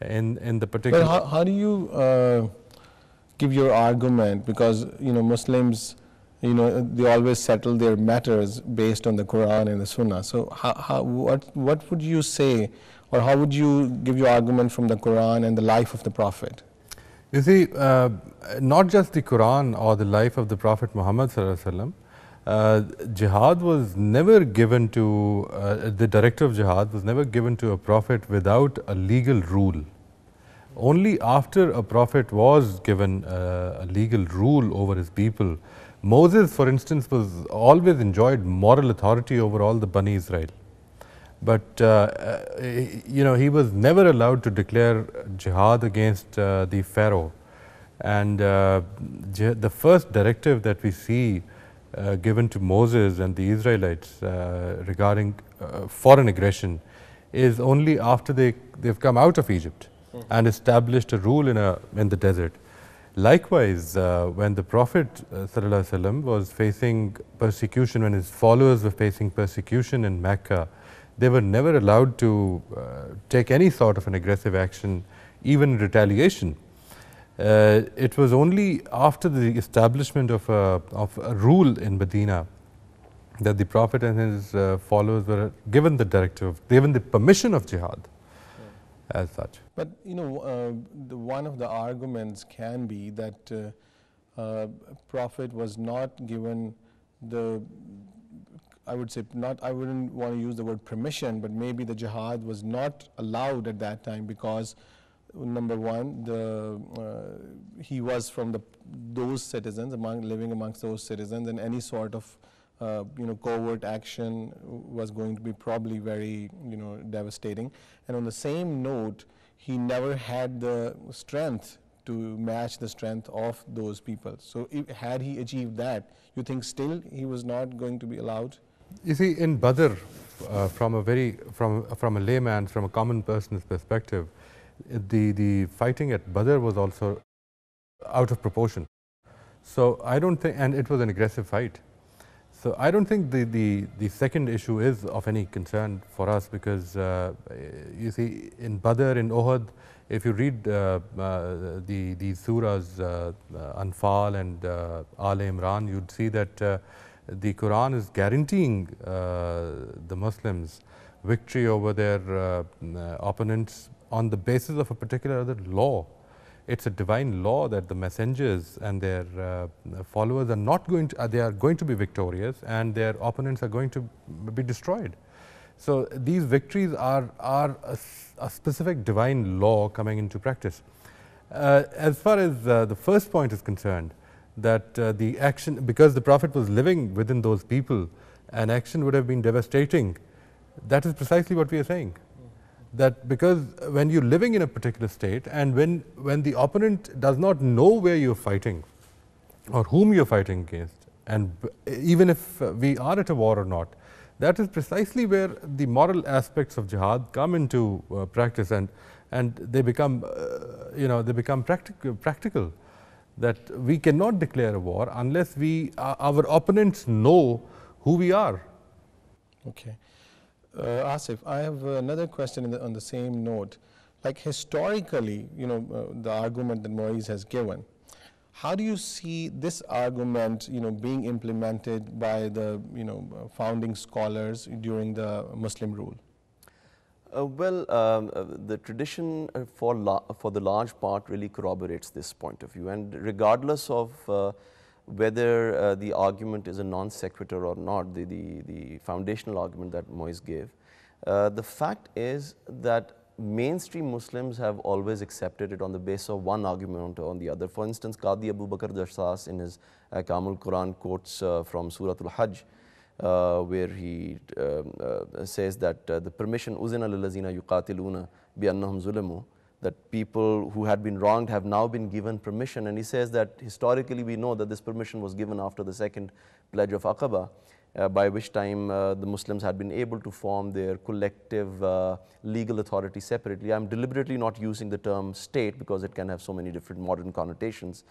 in the particular. But how do you give your argument? Because Muslims, they always settle their matters based on the Quran and the Sunnah. So what would you say, or how would you give your argument from the Quran and the life of the Prophet? You see, not just the Quran or the life of the Prophet Muhammad sallallahu alaihi wasallam. Jihad was never given to, the directive of jihad was never given to a prophet without a legal rule. Only after a prophet was given a legal rule over his people. Moses, for instance, was always enjoyed moral authority over all the Bani Israel. But he was never allowed to declare jihad against the Pharaoh. And the first directive that we see given to Moses and the Israelites regarding foreign aggression is only after they've come out of Egypt and established a rule in the desert. Likewise, when the Prophet ﷺ was facing persecution, when his followers were facing persecution in Mecca, they were never allowed to take any sort of an aggressive action, even retaliation. It was only after the establishment of a rule in Medina that the Prophet and his followers were given the directive, given the permission of jihad as such. But one of the arguments can be that Prophet was not given the, I would say, I wouldn't want to use the word permission, but maybe the jihad was not allowed at that time because, number one, he was from those citizens, living amongst those citizens, and any sort of covert action was going to be probably very devastating. And on the same note, he never had the strength to match the strength of those people. So had he achieved that, you think still he was not going to be allowed? You see, in Badr, from a layman, from a common person's perspective, the fighting at Badr was also out of proportion. So I don't think, and it was an aggressive fight. So I don't think the second issue is of any concern for us, because you see, in Badr, in Uhud, if you read the surahs Anfal and Al Imran, you'd see that the Quran is guaranteeing the Muslims victory over their opponents on the basis of a particular other law. It's a divine law that the messengers and their followers are not going to, they are going to be victorious, and their opponents are going to be destroyed. So these victories are a specific divine law coming into practice. As far as the first point is concerned, that the action, because the Prophet was living within those people, an action would have been devastating. That is precisely what we are saying. That because when you're living in a particular state, and when the opponent does not know where you're fighting or whom you're fighting against, and even if we are at a war or not, that is precisely where the moral aspects of jihad come into practice, and they become they become practical. That we cannot declare a war unless our opponents know who we are. Okay. Asif, I have another question on the same note. Like historically, the argument that Moiz has given, how do you see this argument, being implemented by the, founding scholars during the Muslim rule? The tradition for the large part really corroborates this point of view, and regardless of whether the argument is a non sequitur or not, the foundational argument that Moiz gave, the fact is that mainstream Muslims have always accepted it on the basis of one argument or on the other. For instance, Qadi Abu Bakr Jassas in his Kamul Quran quotes from Surah Al-Hajj, where he says that the permission uzina lillazina yuqatiluna bi annahum zulamu, that people who had been wronged have now been given permission. And he says that historically we know that this permission was given after the second pledge of Aqaba, by which time the Muslims had been able to form their collective legal authority separately. I'm deliberately not using the term state because it can have so many different modern connotations.